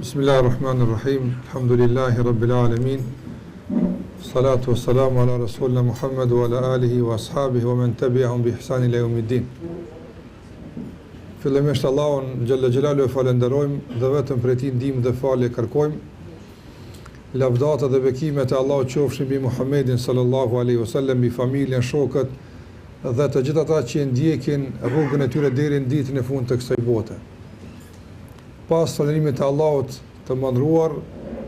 Bismillahirrahmanirrahim. Alhamdulillahi rabbil alamin. Salatu wassalamu ala rasulina Muhammad wa ala alihi wa ashabihi wa man tabi'ahum bi ihsan ila yawmiddin. Fillimisht Allahun xhalla xhelalu e falenderojmë dhe vetëm prej tij ndihmë dhe falje kërkojmë. Lavdata dhe bekimet e Allahut qofshin mbi Muhammedin sallallahu alaihi wasallam, mbi familjen, shokët dhe të gjithë ata që ndjekin rrugën e tyre deri në ditën e fundit të kësaj bote. Pas falërimit të Allahut të madhruar,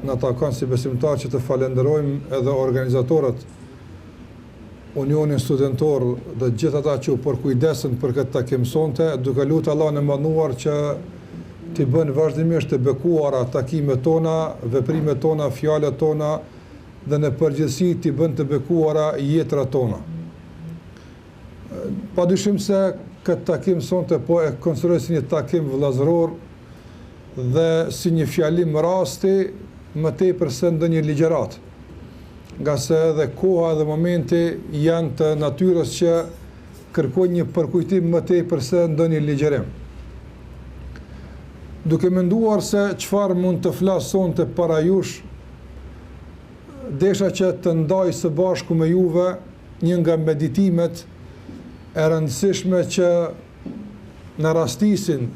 na takon si besimtar që të falenderojmë edhe organizatorët, Unionin Studentor dhe gjithë ata që u përkujdesën për këtë takim sonte, duke lutur Allahun e madhruar që t'i bën vazhdimisht të bekuara takimet tona, veprimet tona, fjalët tona dhe në përgjithësi t'i bën të bekuara jetrat tona. Padyshim se këtë takim sonte po e konsideroj si një takim vëllazëror dhe si një fjalim rasti më tepër se ndonjë ligjërat. Nga se edhe koha dhe momenti janë të natyrës që kërkojnë një përkujtim më tepër se ndonjë ligjërim. Duke menduar se çfarë mund të flas sonte para jush, desha që të ndaj së bashku me juve një nga meditimet e rëndësishme që në rastisin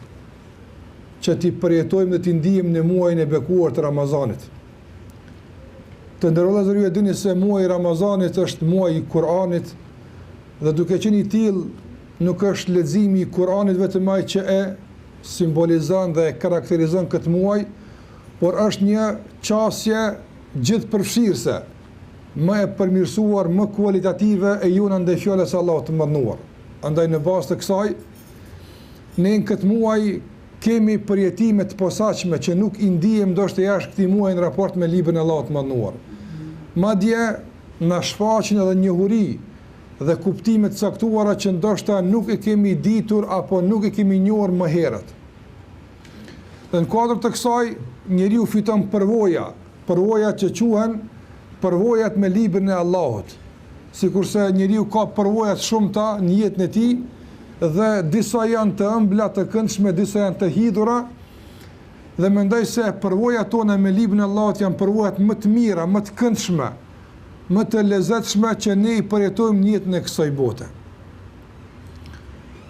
që t'i përjetojmë dhe t'i ndijmë në muajin e bekuar të Ramazanit. Të nderuar vëllezër, ju e dini se muaji i Ramazanit është muaji i Kur'anit dhe duke qenë i tillë nuk është leximi i Kur'anit vetëm ai që e simbolizon dhe e karakterizon këtë muaj, por është një qasje gjithëpërfshirëse, më e përmirësuar, më kualitative e jona ndaj fjalës së Allahut të mëdhenuar. Andaj në bazë të kësaj, ne në këtë muaj kemi përjetime të posaçme që nuk i ndihem ndoshta jashtë këtij muaji në raport me librin e Allahut të mëdhenuar. Madje na shfaqin edhe njohuri dhe kuptime të caktuara që ndoshta nuk e kemi ditur apo nuk e kemi njohur më herët. Dhe në kuadër të kësaj, njeriu fiton përvoja që quhen përvojat me librin e Allahut. Sikurse njeriu ka përvoja të shumta në jetën e tij, dhe disa janë të ëmbla, të këndshme, disa janë të hidhura, dhe mendoj se përvojat tona me librin e Allahut janë përvojat më të mira, më të këndshme, më të lezetshme që ne i përjetojmë në jetën e kësaj bote.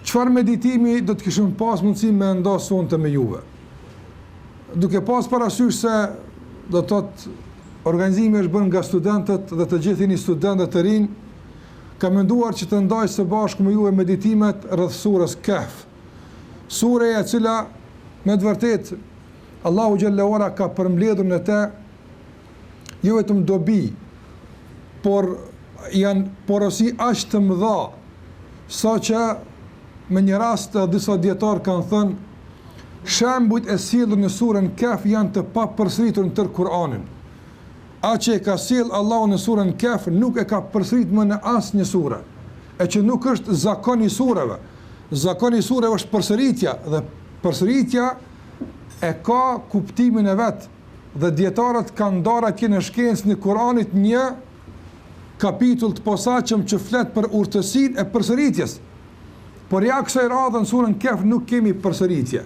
Çfarë meditimi do të kishim pas mundësi me ndas sonte me juve? Duke pas parasysh se do të thotë organizimi është bërë nga studentët dhe të gjithë jeni studentë të rinj, kam menduar që të ndaj së bashku me juve meditimet rreth surës Kahf. Sureja e cila me të vërtet Allahu xhallahu ala ka përmbledhur në të jo vetëm dobi, por janë porosi aq të mëdha, saqë me një rast disa dietar kanë thënë shembujt e sjellur në surën Kahf janë të papërsëritur në tërë Kur'anin. A që e ka sjell Allahu në surën Kahf nuk e ka përsërit më në asnjë sure, e që nuk është zakon i sureve. Zakoni i sureve është përsëritja, dhe përsëritja e ka kuptimin e vet, dhe dietarët kanë ndarë atje në shkencën e Kuranit një kapitull të posaçëm që flet për urtësinë e përsëritjes. Por ja kësaj radhe në surën Kahf nuk kemi përsëritje.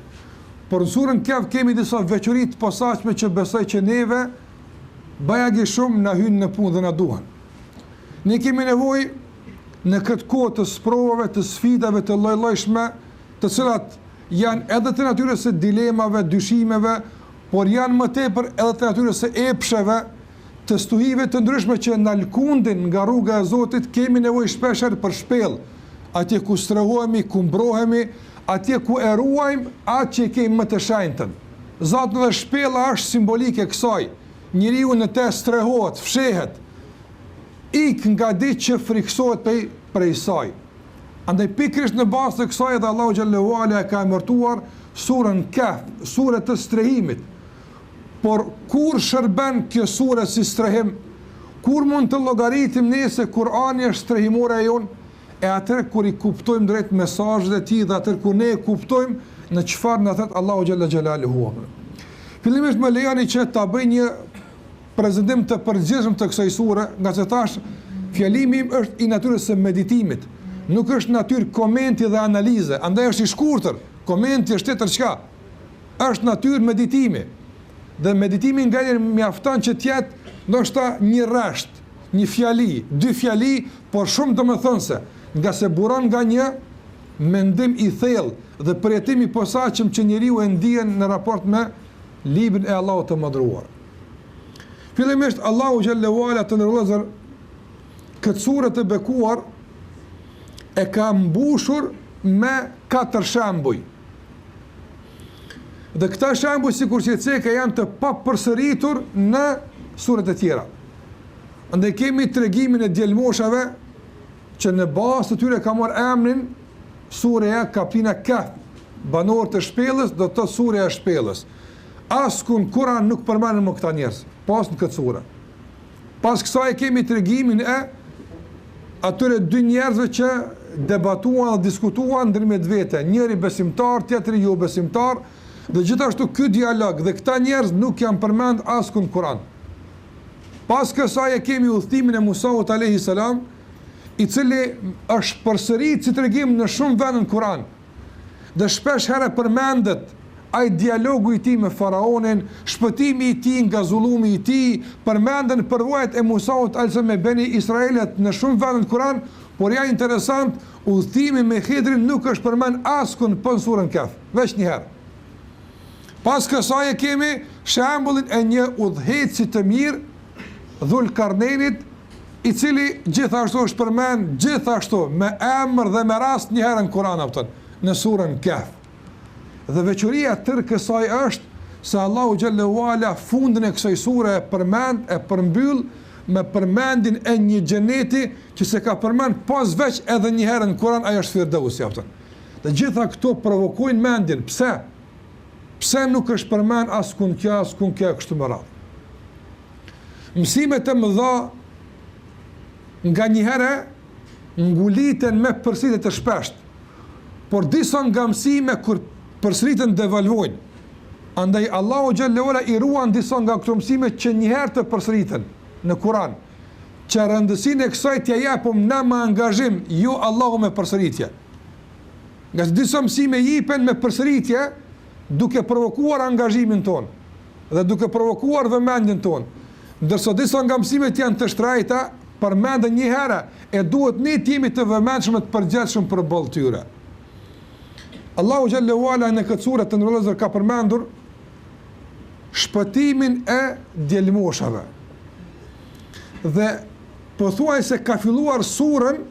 Por në surën Kahf kemi disa veçori të posaçme që besoj që neve bajagi shumë na hynë në punë dhe na duhen. Ne kemi nevojë në këtë kohë të sprovave, të sfidave të lloj-llojshme, të cilat janë edhe të natyrës së dilemave, dyshimeve, por janë më tepër edhe të natyrës së epsheve, të stuhive të ndryshme që na lkundin nga rruga e Zotit. Kemi nevojë shpeshherë për shpellë, atje ku strehohemi, ku mbrohemi, atje ku e ruajmë atë që kemi më të shenjtën. Zati dhe shpella është simbolike kësaj. Njeriu në të strehohet, fshehet, ik nga ditë që friksohet prej saj. Andaj pikërisht në bazë të kësaj edhe Allahu xhallahu ala ka emërtuar surën Kahf, surë të strehimit. Por kur shërben kjo surë si strehim? Kur mund të llogaritim ne se Kurani është strehimore e jon? E atëherë kur i kuptojmë drejt mesazhet e tij dhe atëherë kur ne e kuptojmë në çfarë na thot Allahu xhallahu xhelaluhu. Fillimisht më lejoni që ta bëj një prezantim të përgjithshëm të kësaj sure, nga se thash fjalimi im është i natyrës së meditimit, nuk është natyrë komenti dhe analize, andaj është i shkurtër. Komenti është tjetër çka? Është natyrë meditimi. Dhe meditimi nga njerë mjafton që tjetë ndoshta një rresht, një fjali, dy fjali, por shumë domethënëse, nga se buron nga një mendim i thellë dhe përjetim i posaçëm që njeriu e ndjen në raport me librin e Allahut të mëdhëruar. Fillimisht Allahu xhallahu ala të ndërlozur këtë sure të bekuar e ka mbushur me 4 shembuj. Dhe këta shembuj sikur që ceka janë të papërsëritur në suret e tjera. Andaj kemi tregimin e djelmoshave që në bazë të tyre ka marrë emrin sureja Kapina Kahf, banorët e shpellës, do të thotë sureja e shpellës. Askun Kur'an nuk përmendën më këta njerëz, pas në këtë sure. Pas kësaj kemi tregimin e atyre dy njerëzve që debatuan dhe diskutuan ndërmjet vete, njëri besimtar, tjetri jo besimtar, dhe gjithashtu ky dialog dhe këta njerëz nuk janë përmend askund në Kur'an. Pas kësaj kemi udhëtimin e Musaut alayhi salam, i cili është përsërit si tregim në shumë vende në Kur'an. Dhe shpesh herë përmendet ai dialogu i tij me faraonin, shpëtimi i tij nga zullumi i tij, përmenden përvojat e Musaut alayhi salam me Beni Israelit në shumë vende në Kur'an, por ja interesant, udhëtimi me Khidrin nuk është përmend askund në surën Kahf, veç një herë. Pas kësaj kemi shembullin e një udhëheci të mirë, Dhul-Karnenit, i cili gjithashtu është përmend gjithashtu me emër dhe me rast një herë në Kur'an në surën Kahf. Dhe veçoria tërë kësaj është se Allahu xhallahu ala fundin e kësaj sure e përmbyll me përmendjen e një xheneti që se ka përmend pas veç edhe një herë në Kur'an, ajo është Firdausi. Dhe gjitha këto provokojnë mendjen. Pse? Pse nuk është përmend askund kjo kështu më radhë? Mësimet e mëdha nga një herë nguliten me përsëritje të shpeshtë, por disa nga mësime kur përsëriten devalvojnë. Andaj Allahu xhallahu ala i ruan disa nga këto mësime që një herë të përsëriten në Kur'an, që rëndësinë e kësaj t'ja japim na me angazhim, jo Allahu me përsëritje. Nga disa mësime jipen me përsëritje, duke provokuar angazhimin ton dhe duke provokuar vëmendjen ton, ndërsa disa nga mësimet janë të shtrejta, përmenden një herë e duhet ne të jemi të vëmendshëm të përgjithshëm për boll tyre. Allahu xhallahu ala në këtë sure të ndërlozur ka përmendur shpëtimin e djelmoshave. Dhe pothuajse ka filluar surën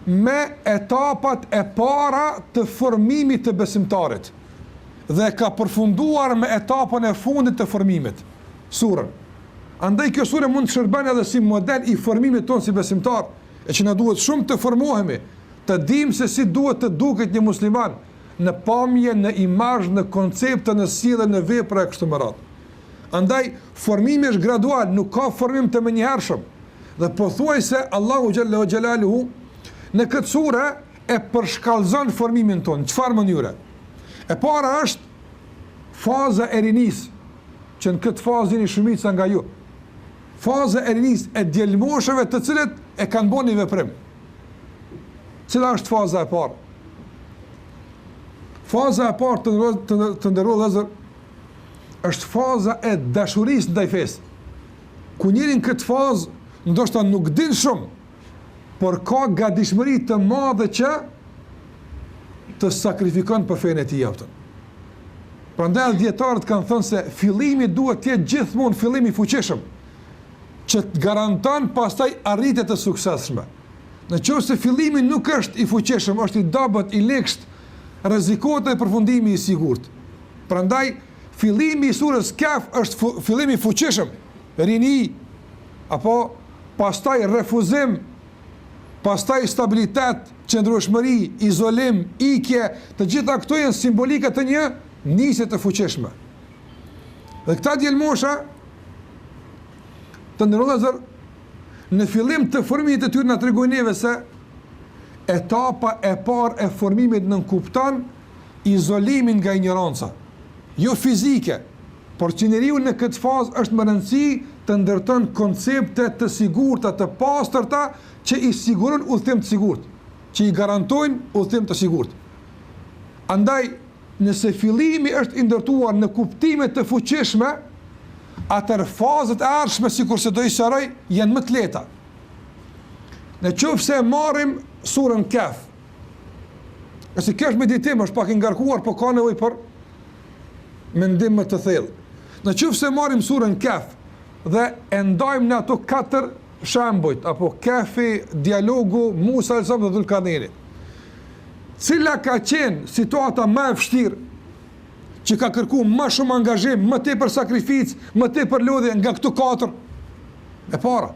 me etapat e para të formimit të besimtarit. Dhe ka përfunduar me etapën e fundit të formimit, surën. Andaj kjo sure mund të shërben edhe si model i formimit tonë si besimtar, e që na duhet shumë të formohemi, të dimë se si duhet të duket një musliman, në pamje, në imazh, në koncepte, në sjellje, në vepra e kështu me radhë. Andaj, formimi është gradual, nuk ka formim të menjëhershëm. Dhe pothuajse Allahu xhallahu xhelaluhu në këtë sure e përshkallëzon formimin tonë, në çfarë mënyre? E para është faza e rinisë, që në këtë fazë jeni shumica nga ju. Faza e rinisë e djelmoshëve të cilët e kanë bën një veprim. Cila është faza e parë? Faza e parë të nderuar vëllezër është faza e dashurisë ndaj fesë. Ku njëri në këtë fazë ndoshta nuk din shumë, por ka gatishmëri të madhe që të sakrifikon për fenë e tij aftën. Prandaj dietarët kanë thënë se fillimi duhet të jetë gjithmonë fillim i fuqishëm, që të garanton pastaj arritje të suksesshme. Nëse fillimi nuk është i fuqishëm, është i dobët, i lekët, rrezikohet edhe përfundimi i sigurt. Prandaj fillimi i surës Kahf është fillimi i fuqishëm, rini, apo pastaj refuzim, pastaj stabilitet, qëndrueshmëri, izolim, ikje, të gjitha këto janë simbolike të një nisje të fuqishme. Dhe këta djelmosha të ndërlozur në fillim të formimit të tyre na tregojnë neve se etapa e parë e formimit nënkupton izolimin nga ignoranca, jo fizike, por që njeriu në këtë fazë është më rëndësi të ndërton koncepte të sigurta, të pastërta, që i sigurojnë udhëtim të sigurt, që i garantojnë udhëtim të sigurt. Andaj, nëse fillimi është i ndërtuar në kuptime të fuqishme, atër fazët e ardhshme, sikur se do i sqaroj, janë më të lehta. Në qoftë se marrim surën Kaf, nëse kjo është meditim, është pak i ngarkuar, po ka nevojë për mendim më të thellë. Në qoftë se marrim surën Kaf dhe e ndajmë në ato 4 shembujt, apo Kafi, dialogu Musa dhe Dhulkarneini, cila ka qenë situata më e vështirë, që ka kërku më shumë angazhim, më tepër sakrificë, më tepër lodhje nga këto 4, e para.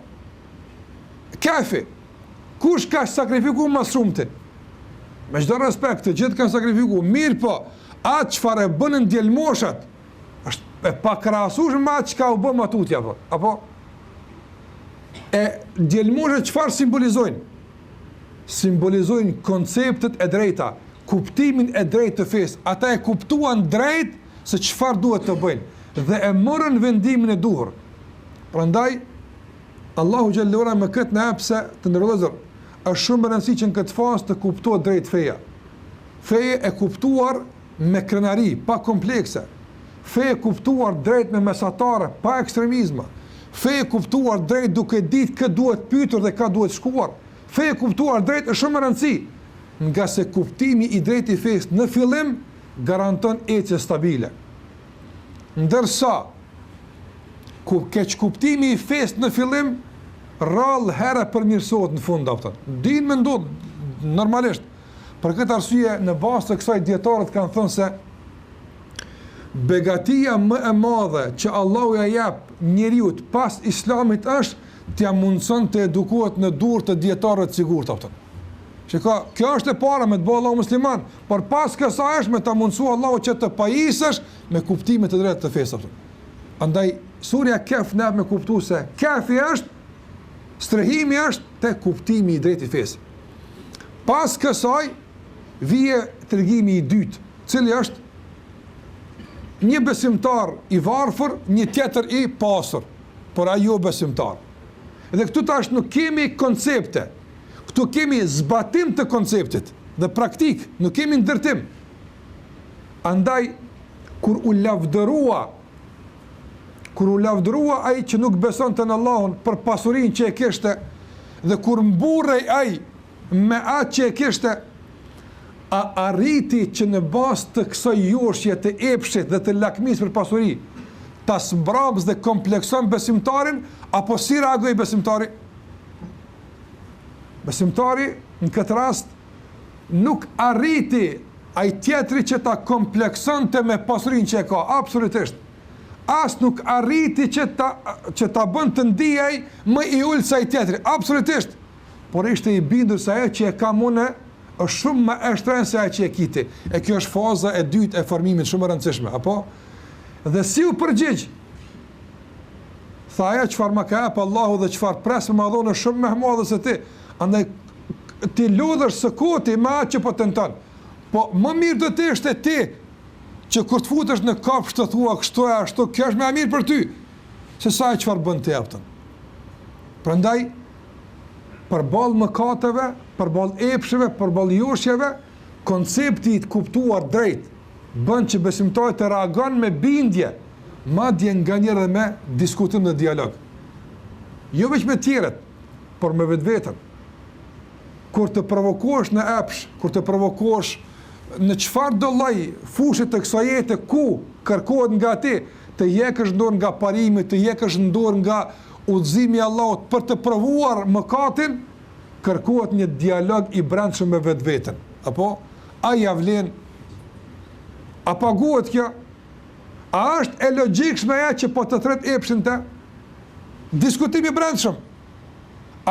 Kafi, kush ka sakrifiku më shumëti? Me çdo respekt, të gjithë kanë sakrifikuar, mirë po, atë çfarë e bënën djelmoshat, është e pakrahasueshme me atë çka u bë matutja, apo e djelmoshat çfarë simbolizojnë? Simbolizojnë konceptet e drejta, kuptimin e drejtë të fesë. Ata e kuptuan drejt se çfarë duhet të bëjnë dhe e morën vendimin e duhur. Prandaj Allahu xhallahu ala me këtë na hapse të ndërlozur, është shumë e rëndësishme që në këtë fazë të kuptohet drejt feja. Feja e kuptuar me krenari, pa komplekse. Feja e kuptuar drejt me mesatare, pa ekstremizma. Feja e kuptuar drejt duke ditë kë duhet pyetur dhe ka duhet shkuar. Feja e kuptuar drejt është shumë e rëndësishme, nga se kuptimi i drejtë i fesë në fillim garanton ecje stabile. Ndërsa keq kuptimi i fesë në fillim rrallë herë përmirësohet në fund aftën. Din me ndodh normalisht. Për këtë arsye, në bazë të kësaj dietarët kanë thënë se begatia më e madhe që Allahu ja jep njeriut pas islamit është t'ja mundson të edukohet në dur të dietarëve të sigurt aftën. Shiko, kjo është e para me të bëjë Allahu musliman, por pas kësaj është me ta mundësua Allahu që të pajisësh me kuptimet e drejtë të fesë aftën. Andaj surja Kaf na me kuptu se Kafi është strehimi është te kuptimi i drejtë i fesë. Pas kësaj vije tregimi i dytë, cili është një besimtar i varfër, një tjetër i pasur, por ai jo besimtar. Dhe këtu tash nuk kemi koncepte, këtu kemi zbatim të konceptit dhe praktik, nuk kemi ndërtim. Andaj kur u lavdërua ai që nuk beson të në Allahun për pasurinë që e kishte, dhe kur mburrej ai me atë që e kishte, a arriti që në bazë të kësaj joshje të epshit dhe të lakmis për pasuri, ta sbrapës dhe komplekson besimtarin, apo si reagoi besimtari? Besimtari në këtë rast nuk arriti ai tjetri që ta kompleksonte me pasurinë që e ka, absolutisht. As nuk arriti që ta bën të ndijej më i ulë sa i tjetri, absolutisht. Por ishte i bindur se ajo që e ka mune është shumë më e shtrenjtë se ajo që e kiti. E kjo është faza e dytë e formimit, shumë e rëndësishme, apo? Dhe si u përgjigj? Tha ajo çfarë më ka jep Allahu dhe çfarë pres më madhon është shumë më e madhe se ti. Andaj ti lodhesh së koti me atë që po tenton. Po më mirë do të ishte ti që kur të futesh në kafshë të thua kështu e ashtu, kjo është më e mirë për ty, se sa e çfarë bën ti aftën. Prandaj, përballë mëkateve, përballë epsheve, përballë joshjeve, koncepti i kuptuar drejt bën që besimtari të reagon me bindje, madje nganjëherë dhe me diskutim dhe dialog. Jo vetëm me tjerët, por me vetveten. Kur të provokohesh në epsh, kur të provokohesh në çfarë do lloj fushë të kësaj jete ku kërkohet nga ti të jekësh dorë nga parimi, të jekësh dorë nga udhëzimi i Allahut për të provuar mëkatin, kërkohet një dialog i brendshëm me vetveten. Apo a ja vlen? A paguhet kjo? A është e logjikshme ajo që po të thret epshin të? Diskutimi i brendshëm.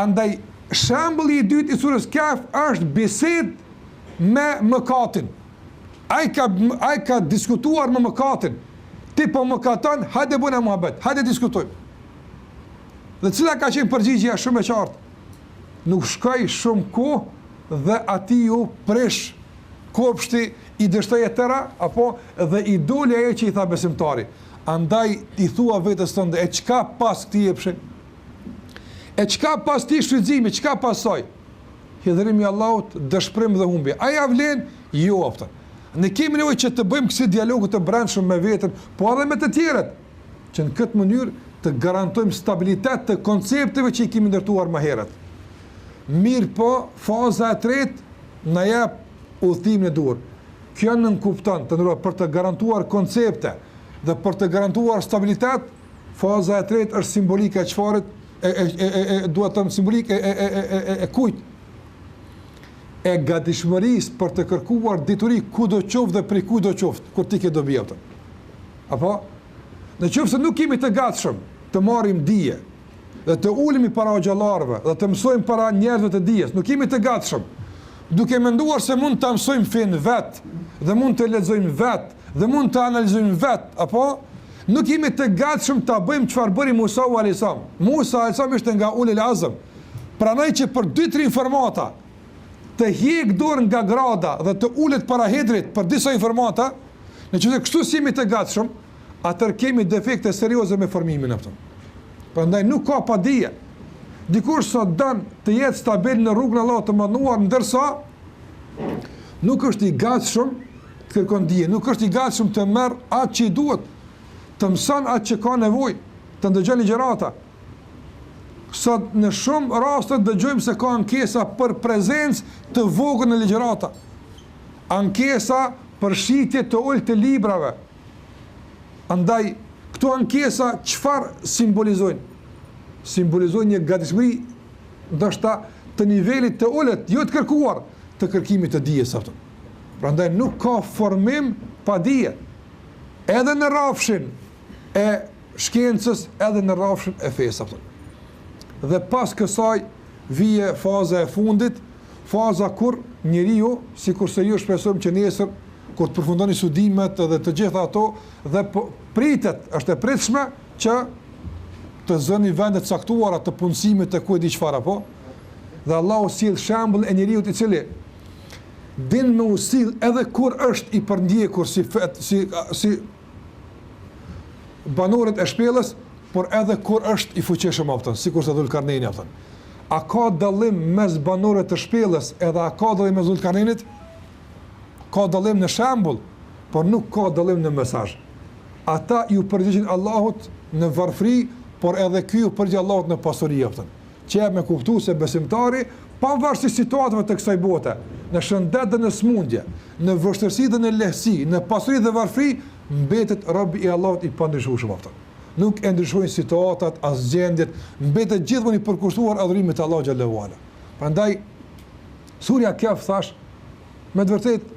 Andaj shembulli i dytë i surës Kaf është bisedë me mëkatin. Ai ka diskutuar me mëkatin. Ti po mëkaton, hajde bëna muhabet, hajde diskutojmë. Dhe cila ka qenë përgjigjja shumë e qartë? Nuk shkoi shumë kohë dhe ati ju prish kopshti i dështoi tëra, apo dhe i doli ajo që i tha besimtari. Andaj i thua vetes tënde, e çka pas këtij epshi? E çka pas ti shfrytëzimi, çka pasoj? Hidhrimi i Allahut, dëshpërim dhe humbje. A ja vlen? Jo aftë. Ne kemi nevojë që të bëjmë kësi dialogu të brendshëm me veten, po edhe me të tjerët, që në këtë mënyrë të garantojmë stabilitet të koncepteve që i kemi ndërtuar më herët. Mirë po, faza e tretë na jep udhëtimin e duhur. Kjo nënkupton të ndërruar për të garantuar koncepte dhe për të garantuar stabilitet, faza e tretë është simbolika e çfarët duhet të simbolike e kujt? E gatishmërisë për të kërkuar dituri kudo qoftë dhe prej kudo qoftë, kur ti ke dobi atë. Apo në qoftë se nuk kemi të gatshëm të marrim dije dhe të ulemi para xhallarëve dhe të mësojmë para njerëzve të dijes, nuk kemi të gatshëm, duke menduar se mund ta mësojmë fen vet dhe mund të lexojmë vet dhe mund të analizojmë vet, apo nuk jemi të gatshëm ta bëjmë çfarë bëri Musa alayhis salam. Musa alayhis salam ishte nga ulul azm. Pranoj që për 2-3 informata të hiq dorë nga grada dhe të ulet para hedrit për disa informata, nëse kështu si jemi të gatshëm, atëherë kemi defekte serioze me formimin e tyre. Prandaj nuk ka padije. Dikush sot don të jetë stabil në rrugën e Allahut të mënduar, ndërsa nuk është i gatshëm të kërkon dije, nuk është i gatshëm të merr atë që i duhet, të mëson atë që ka nevojë, të ndëgjojë ligjërata. Sot në shumë raste dëgjojmë se ka ankesa për prezencë të vogël në ligjërata. Ankesa për shitje të ulët të librave. Andaj këto ankesa çfarë simbolizojnë? Simbolizojnë një gatishmëri ndoshta të nivelit të ulët, jo të kërkuar, të kërkimit të dijes ato. Prandaj nuk ka formim pa dije. Edhe në rrafshin e shkencës, edhe në rrafshin e fesë ato. Dhe pas kësaj vije faza e fundit, faza kur njeriu, sikurse ju shpresojmë që nesër kur të përfundoni studimet dhe të gjitha ato dhe pritet, është e pritshme që të zëni vendet caktuara të punësimit të kujt di çfarë apo. Dhe Allahu sill shembull e njeriu i cili din me usill edhe kur është i përndjekur si banorët e shpellës, por edhe kur është i fuqishëm aftë, sikur se Dhulkarneini aftë. A ka dallim mes banorëve të shpellës edhe a ka dallim mes Dhulkarneinit? Ka dallim në shembull, por nuk ka dallim në mesazh. Ata ju përgjigjen Allahut në varfëri, por edhe ky ju përgjigj Allahut në pasuri aftë. Që me kuptues se besimtari, pavarësisht situatave të kësaj bote, në shëndet dhe në smundje, në vështirësi dhe në lehtësi, në pasuri dhe varfëri, mbetet rob i Allahut i pandryshueshëm aftë. Nuk e ndryshojnë situatat, as gjendjet, mbetet gjithmonë i përkushtuar adhurimit të Allahut xhallahu ala. Prandaj surja Kaf thash, me të vërtetë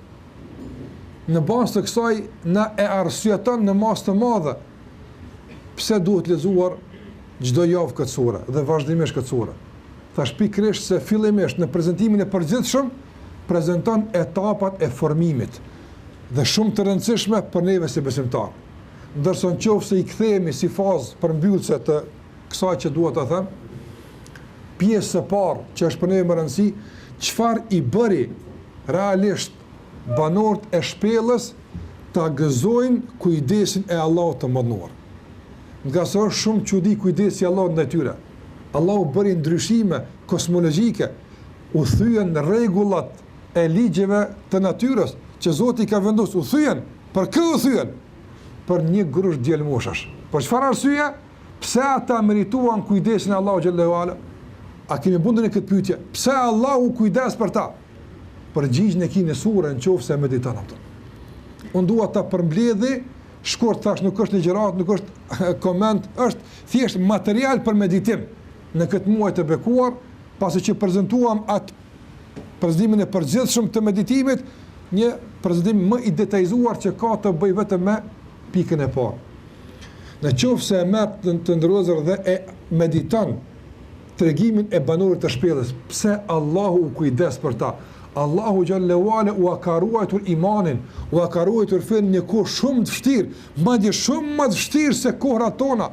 në bazë të kësaj na e arsyeton në masë të madhe pse duhet lexuar çdo javë këtë sure dhe vazhdimisht këtë sure. Thash pikërisht se fillimisht në prezantimin e përgjithshëm prezanton etapat e formimit dhe shumë të rëndësishme për neve si besimtar. Ndërsa nëse i kthehemi si fazë përmbyllëse të kësaj që dua ta them, pjesë e parë që është për neve më rëndësi, çfarë i bëri realisht banorët e shpellës ta gëzojnë kujdesin e Allahut të mëdhenuar. Nga sa është shumë çudi kujdesi i Allahut ndaj tyre. Allahu bëri ndryshime kozmologjike, u thyen rregullat e ligjeve të natyrës që Zoti ka vendosur, u thyen, për kë u thyen? Për një grush djalmoshash. Për çfarë arsye? Pse ata merituan kujdesin e Allahut xhallahu ala? A kemi bundën e këtë pyetje? Pse Allahu kujdes për ta? Përgjigjen e keni në surën nëse mediton atë. Unë dua ta përmbledh shkurt thash, nuk është ligjërat, nuk është koment, është thjesht material për meditim në këtë muaj të bekuar, pasi që prezantuam atë prezantimin e përgjithshëm të meditimit, një prezantim më i detajzuar që ka të bëjë vetëm me pikën e parë. Në qoftë se e merr të ndërozur dhe e mediton tregimin e banorëve të shpellës, pse Allahu u kujdes për ta. Allahu xhallahu ala u ka ruajtur imanin, u ka ruajtur fen një kohë shumë të vështirë, madje shumë më të vështirë se kohrat tona.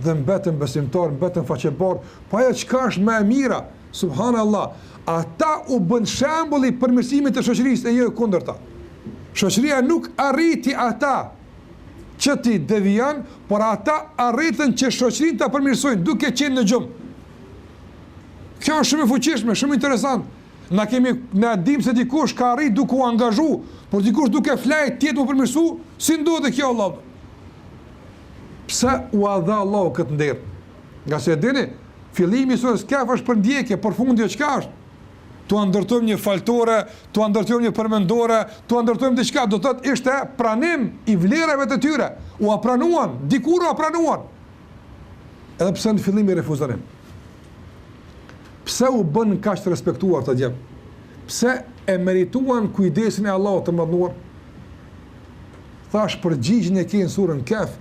Dhe mbetën besimtar, mbetën faqebar, pa ajo çka është më e mira, subhanallahu. Ata u bën shembull i përmirësimit të shoqërisë e jo kundërta. Shoqëria nuk arriti ata që ti devijan, por ata arritën që shoqërinë ta përmirësojnë duke qenë në gjumë. Kjo është shumë e fuqishme, shumë interesant. Na dim se dikush ka arrit duke u angazhu, por dikush duke flajt tjetë më përmirësu, si ndodhe kjo Allah? Pse u dha Allahu këtë nder? Nga se dini, fillimi i surës Kehf është për ndjekje, për fundi çka është? Tu ndërtojmë një faltore, tu ndërtojmë një përmendore, tu ndërtojmë diçka, do të thotë ishte pranim i vlerave të tyre. U pranuan, dikur u pranuan. Edhe pse në fillim i refuzonin. Pse u bën kaq të respektuar të djem? Pse e merituan kujdesin e Allahut të mëdhenuar? Thash përgjigjen e ke në surën Kehf,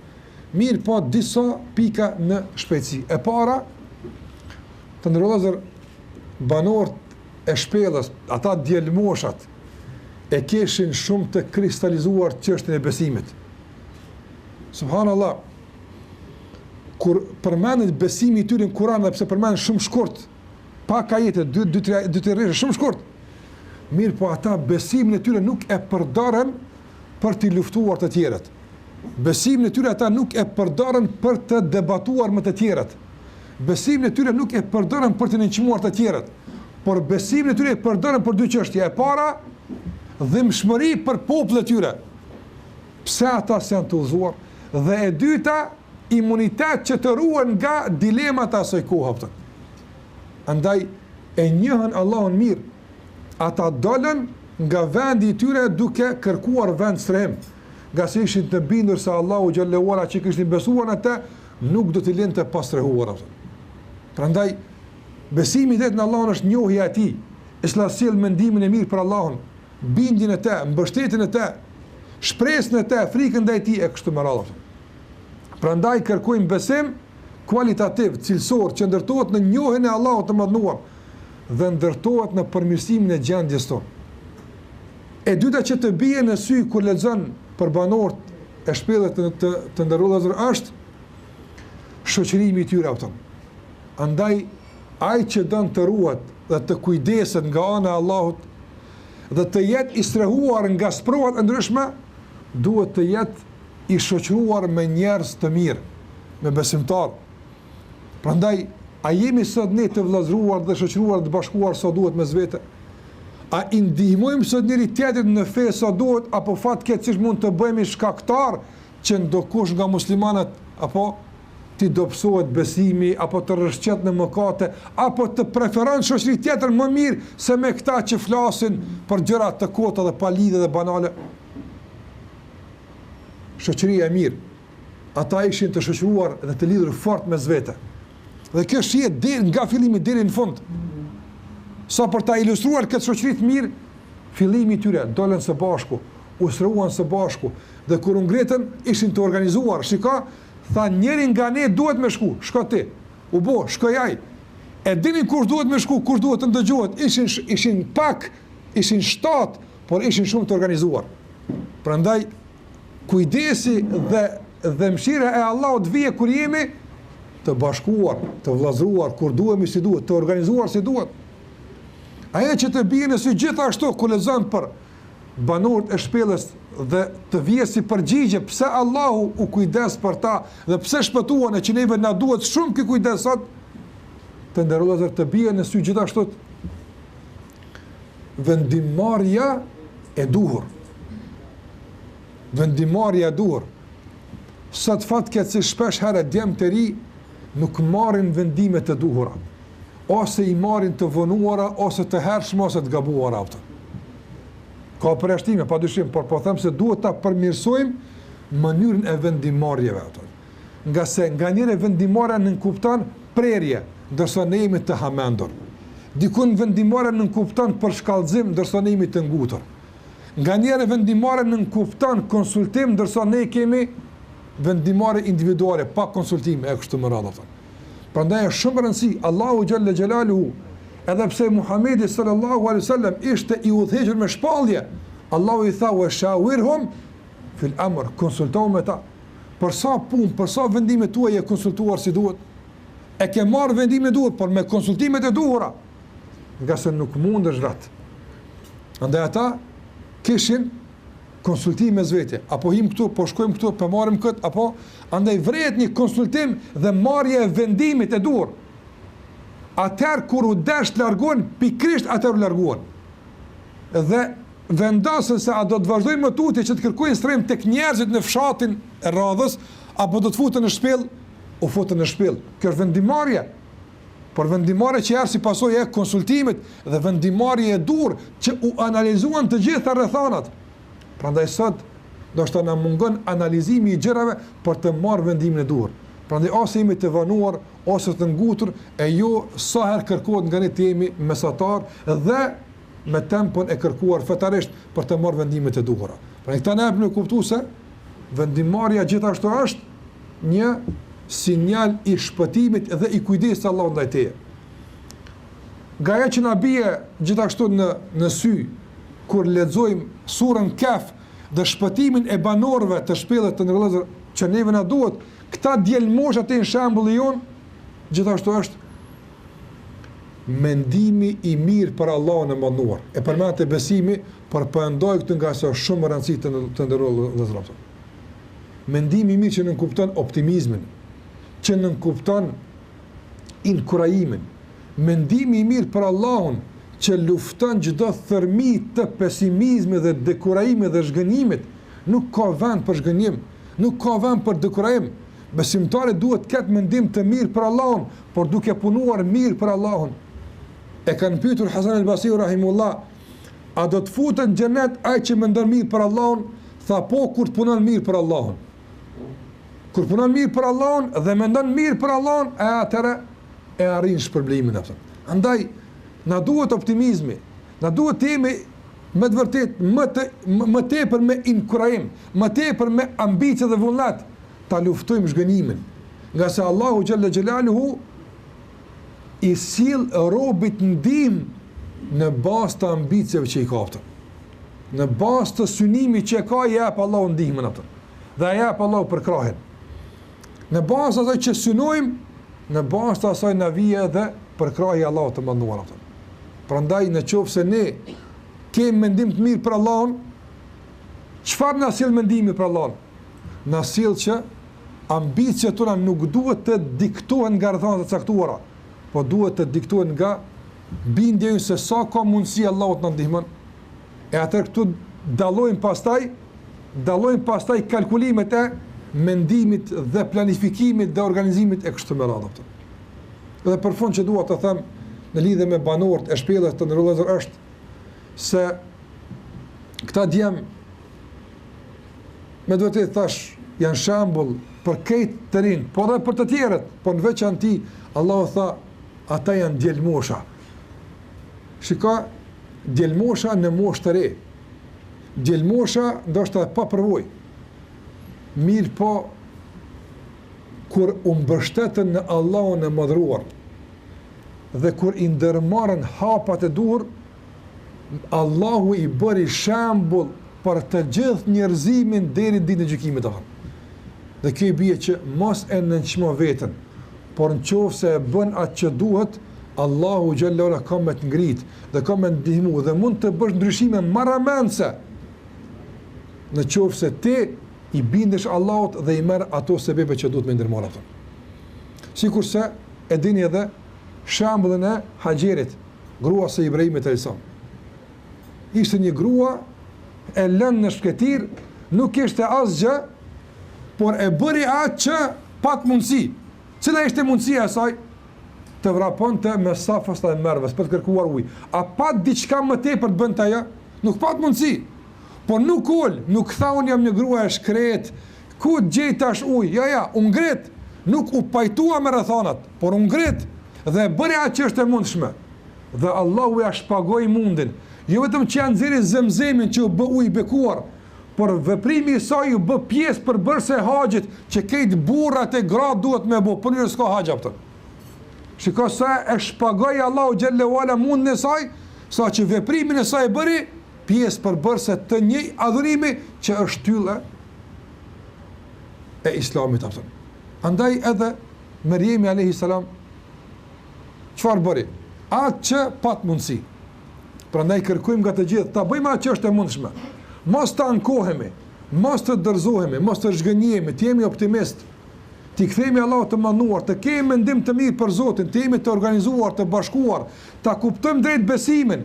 mirë po disa pika në shpejtësi. E para, të ndërlozër banorët e shpellës, ata djelmoshat, e keshin shumë të kristalizuar çështjen e besimit. Subhanallah, kur përmendet besimi i tyre në Kur'an, dhe pse përmendet shumë shkurt, pak ajete, 2-3 rresha, shumë shkurt, mirë po ata besimin e tyre nuk e përdoren për të luftuar të tjerët. Besimin e tyre ata nuk e përdoren për të debatuar me të tjerët. Besimin e tyre nuk e përdoren për të nënçmuar të tjerët. Por besimin e tyre e përdoren për dy çështje. E para, dhimbshmëri për popullet e tyre. Pse ata janë të udhëzuar? Dhe e dyta, imunitet që të ruhen nga dilemat e asaj kohe. Andaj e njohën Allahun mirë. Ata dolën nga vendi i tyre duke kërkuar vend strehim. Nga se ishin të bindur se Allahu xhallahu ala që kishin besuar atë nuk do t'i lënë të pastrehuar. Prandaj besimi i në Allahun është njohja e tij, është sjell mendimin e mirë për Allahun, bindjen e tij, mbështetjen e tij, shpresën e tij, frikën ndaj tij e kështu me radhë. Prandaj kërkojmë besim kualitativ, cilësor, që ndërtohet në njohjen e Allahut të mëdhenuar dhe ndërtohet në përmirësimin e gjendjes tonë. E dyta që të bie në sy kur lexon për banorët e shpellët të ndërrullazër është shoqërimi i tyre ato. Andaj ai që don të ruhet dhe të kujdeset nga ana e Allahut dhe të jetë i strehuar nga sprovat e ndryshme, duhet të jetë i shoqëruar me njerëz të mirë, me besimtar. Prandaj a jemi sot ne të vëllazëruar dhe shoqëruar të bashkuar sa duhet mes vete? A i ndihmojmë sot njëri tjetrit në fe sa duhet, apo fatkeqësisht mund të bëhemi shkaktar që ndokush nga muslimanët apo ti dobësohet besimi, apo të rrëshqet në mëkate, apo të preferon shoqëri tjetër më mirë se me këta që flasin për gjëra të kota dhe pa lidhje dhe banale. Shoqëria e mirë, ata ishin të shoqëruar dhe të lidhur fort mes vete. Dhe kjo shihet deri nga fillimi deri në fund. Sa për ta ilustruar këtë shoqëri të mirë, fillimi i tyre dolën së bashku, ushtruan së bashku dhe kur u ngritën ishin të organizuar. Shiko, tha njëri nga ne duhet me shku, shko ti. U bo, shkoj ai. E dini kush duhet me shku, kush duhet të ndëgjohet. Ishin pak, ishin 7, por ishin shumë të organizuar. Prandaj kujdesi dhe mëshira e Allahut vije kur jemi të bashkuar, të vëllazëruar, kur duhemi si duhet, të organizuar si duhet. Ajo që të bie në sy gjithashtu kur lexon për banorët e shpellës dhe të vije si përgjigje pse Allahu u kujdes për ta dhe pse shpëtuan e që neve na duhet shumë ky kujdes sot, të nderuar të bie në sy gjithashtu vendimarrja e duhur. Vendimarrja e duhur. Sot fatkeqësisht shpesh herë djem të ri nuk marrin vendime të duhura. Ose i marrin të vonuara, ose të hershme, ose të gabuara ato. Ka përjashtime, padyshim, por po them se duhet ta përmirësojmë mënyrën e vendimarrjeve ato. Nga se nga njëre vendimarrja nënkupton prerje, ndërsa ne jemi të hamendur. Dikun vendimarrja nënkupton për shkallëzim, ndërsa ne jemi të ngutur. Nga njëre vendimarrja nënkupton konsultim, ndërsa ne kemi vendimarrje individuale, pa konsultime e kështu me radhë ato. Prandaj është shumë rëndësi Allahu xhalla xhelaluhu, edhe pse Muhamedi sallallahu alaihi wasallam ishte i udhëhequr me shpallje, Allahu i tha wa shawirhum fil amr, konsulto me ta. Për sa punë, për sa vendime tuaja konsultuar si duhet. E ke marrë vendime duhet, por me konsultimet e duhura. Nga se nuk mundesh vet. Andaj ata kishin konsultime zvete, apo him këtu, po shkojmë këtu, po marrim kët, apo andaj vret një konsultim dhe marrje e vendimit e duhur. Atëherë kur u desh të largohen, pikrisht atëherë u largohen. Dhe vendosën se a do të vazhdojmë më tutje që të kërkojnë strehim tek njerëzit në fshatin e radhës, apo do të futen në shpellë, u futën në shpellë. Kjo është vendimarrje. Por vendimarrje që erë si pasojë e konsultimit dhe vendimarrje e dur që u analizuan të gjitha rrethanat. Prandaj sot ndoshta na mungon analizimi i gjërave për të marrë vendimin e dur. Prandaj ose jemi të vonuar ose të ngutur e jo sa herë kërkohet nga ne të jemi mesatar dhe me tempon e kërkuar fetarisht për të marrë vendimet e duhura. Prandaj këta na japin kuptues se vendimarrja gjithashtu është një sinjal i shpëtimit dhe i kujdesit të Allahut ndaj teje. Gaja që na bie gjithashtu në sy kur lexojmë surën Kaf dhe shpëtimin e banorëve të shpellët të ndërlozur që neve na duhet, këta djelmosha të në shembulli jon, gjithashtu është mendimi i mirë për Allahun e mënduar. E përmend të besimi, por përndoj këtë nga sa shumë rëndësi të ndërlozur. Mendimi i mirë që nënkupton optimizmin, që nënkupton inkurajimin, mendimi i mirë për Allahun që lufton çdo thërmi të pesimizmit dhe dekurajimit dhe zhgënjimit, nuk ka vend për zhgënjim, nuk ka vend për dekurajim. Besimtari duhet të ketë mendim të mirë për Allahun, por duke punuar mirë për Allahun. E kanë pyetur Hasan al-Basri rahimullah, a do të futet në xhenet ai që mendon mirë për Allahun? Tha po, kur të punon mirë për Allahun. Kur punon mirë për Allahun dhe mendon mirë për Allahun, atëherë e arrin shpërblimin atë. Andaj na duhet optimizmi, na duhet të jemi me të vërtet më tepër me inkurajim, më tepër me ambicie dhe vullnet ta luftojmë zhgënimin. Nga se Allahu xhalla xhelaluhu i sill robit ndihmë në bazë të ambicieve që i ka atë. Në bazë të synimit që ka i jep Allahu ndihmën atë. Dhe i jep Allahu përkrahin. Në bazë asaj që synojmë, në bazë të asaj na vije edhe përkrahi Allahu të mënduar atë. Prandaj nëse ne kemi mendim të mirë për Allahun, çfarë na sill mendimi për Allahun? Na sill që ambiciet tona nuk duhet të diktohen nga rrethana të caktuara, po duhet të diktohen nga bindja se sa ka mundësi Allahut na ndihmon. E atë këtu dallojmë pastaj kalkulimet e mendimit dhe planifikimit dhe organizimit e kështu me radhë. Dhe për fund që dua të them në lidhje me banorët e shpellës të ndërlozur është se këta djem me duhet të thash janë shembull për këtë të rinë, por edhe për të tjerët, por në veçanti Allahu tha ata janë djelmosha. Shiko, djelmosha në moshë të re. Djelmosha ndoshta pa përvojë. Mirë po kur u mbështetën në Allahun e madhruar dhe kur i ndërmarrën hapat e duhur, Allahu i bëri shembull për të gjithë njerëzimin deri në ditën e gjykimit të Allahut. Dhe kjo i bie që mos e nënçmo veten, por nëse e bën atë që duhet, Allahu xhallahu ala ka me të ngrit dhe ka me ndihmu dhe mund të bësh ndryshime marramendse. Nëse ti i bindesh Allahut dhe i merr ato sebebe që duhet me ndërmarrë ato. Sikurse e dini edhe shembullin e Haxherit, gruas së Ibrahimit alayhis salam. Ishte një grua e lënë në shkëtir, nuk kishte asgjë, por e bëri atë që pat mundësi. Cila ishte mundësia e saj? Të vraponte me safës dhe mervës për të kërkuar ujë. A pat diçka më tepër të bënte ajo? Nuk pat mundësi. Por nuk ul, nuk tha unë jam një grua e shkret, ku gjej tash ujë? Ja, u ngrit, nuk u pajtua me rrethanat, por u ngrit dhe bëri atë që është e mundshme. Dhe Allahu ja shpagoi mundin. Jo vetëm që janë nxjerrë Zemzemin që u bë ujë bekuar, por veprimi i saj u bë pjesë përbërëse e haxhit që këtë burrat e gratë duhet me bë, por nuk ka haxh aftë. Shikoj sa e shpagoi Allahu xhallahu ala mundin e saj, sa që veprimin e saj e bëri pjesë përbërëse të një adhurimi që është tylla e Islamit aftë. Andaj edhe Meriemi alayhi salam çfarë bëri? Atë që pat mundësi. Prandaj kërkojmë nga të gjithë ta bëjmë atë që është e mundshme. Mos të ankohemi, mos të dërzohemi, mos të zhgënjemi, të jemi optimist. Ti kthehemi Allahut të manduar, të kemi mendim të mirë për Zotin, të jemi të organizuar, të bashkuar, ta kuptojmë drejt besimin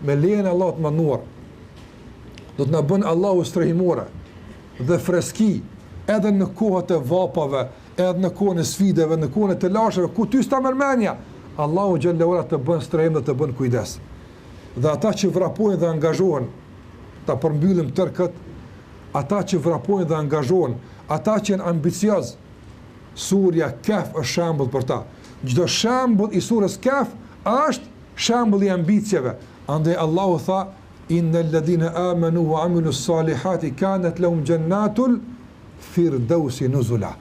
me lejen e Allahut të manduar. Do të na bën Allahu strehimore dhe freski edhe në kohët e vapave, edhe në kohën e sfidave, në kohën e të lasheve, ku ty s'ta mërmenja, Allahu xhallahu ala të bën strehim dhe të bën kujdes. Dhe ata që vrapojnë dhe angazhohen, ta përmbyllim tërë këtë, ata që vrapojnë dhe angazhohen, ata që janë ambicioz, surja Kehf është shembull për ta. Çdo shembull i surës Kehf është shembull i ambicieve. Andaj Allahu tha: innal ladhina amanu wa amilus salihati kanat lahum jannatul firdausi nuzula.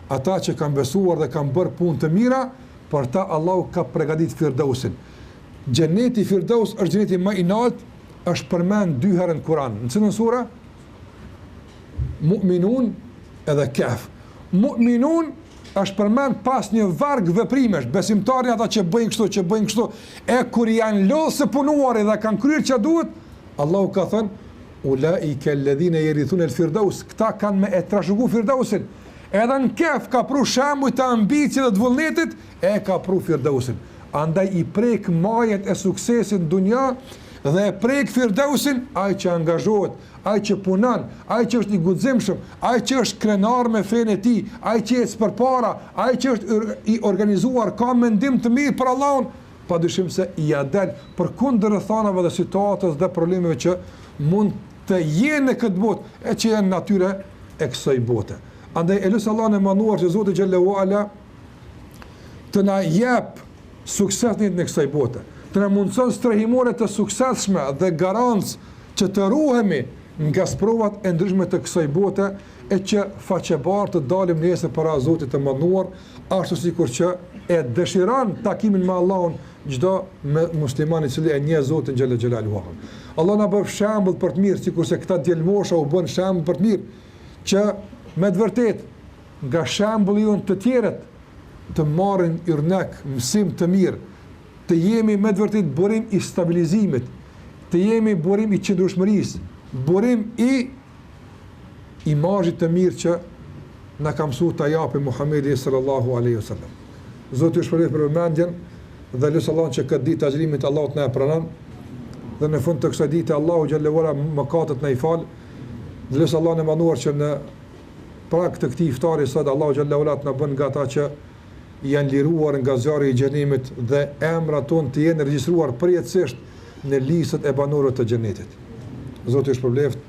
Ata që kanë besuar dhe kanë bërë punë të mira, për ta Allahu ka përgatitur Firdausin. Xheneti Firdaus është xheneti më i lartë, është përmend 2 herë në Kur'an. Në cilën sura? Mu'minun edhe Kehf. Mu'minun është përmend pas një varg veprimesh, besimtarë ata që bëjnë kështu, e kur janë lodhë së punuari dhe kanë kryer çka duhet, Allahu ka thënë ulaika alladhina yarithuna al-firdaus, këta kanë me e trashëguar Firdausin. Edhe në Kehf ka pru shembuj të ambicie dhe të vullnetit, e ka pru Firdausin. Andaj i prek majet e suksesit në dunja dhe e prek Firdausin ai që angazhohet, ai që punon, ai që është i guximshëm, ai që është krenar me fenë e tij, ai që ecë përpara, ai që është i organizuar, ka mendim të mirë për Allahun, padyshim se i del përkundër rrethanave dhe situatës dhe problemeve që mund të jenë në këtë botë, e që janë natyre e kësaj bote. Andaj e lutem Allahun e manduar që Zoti xhallahu ala të na jep suksesin në kësaj bote, të na mundson strehimore të suksesshme dhe garancë që të ruhemi nga provat e ndryshme të kësaj bote, e që faqebar të dalim nesër para Zotit të manduar, ashtu sikur që e dëshiron takimin me Allahun çdo musliman i cili e njeh Zotin xhallahu xhelaluhu. Allah na bëf shembull për të mirë, sikurse këta djelmosha u bën shembull për të mirë, që me të vërtet, nga shembulli jonë të tjerët, të marrin irnek, mësim të mirë, të jemi me të vërtet burim i stabilizimit, të jemi burim i qëndrueshmërisë, burim i imazhit të mirë që na ka mësuar ta japë Muhamedi sallallahu alaihi wasallam. Zoti ju shpërblet për vëmendjen dhe lutem Allahun që këtë ditë agjërimit Allahut na e pranon dhe në fund të kësaj dite Allahu xhallahu ala mëkatet na i fal. Dhe lutem Allahun e manduar që në pra këtë këtij iftari sot Allahu xhallahu ala na bën nga ata që janë liruar nga zjarri i xhenemit dhe emrat tonë të jenë regjistruar përjetësisht në listët e banorëve të xhenetit. Zoti ju shpërblet.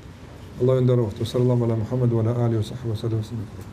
Allahu nderoft. Sallallahu ala Muhammed wa ala alihi wa sahbihi sallam.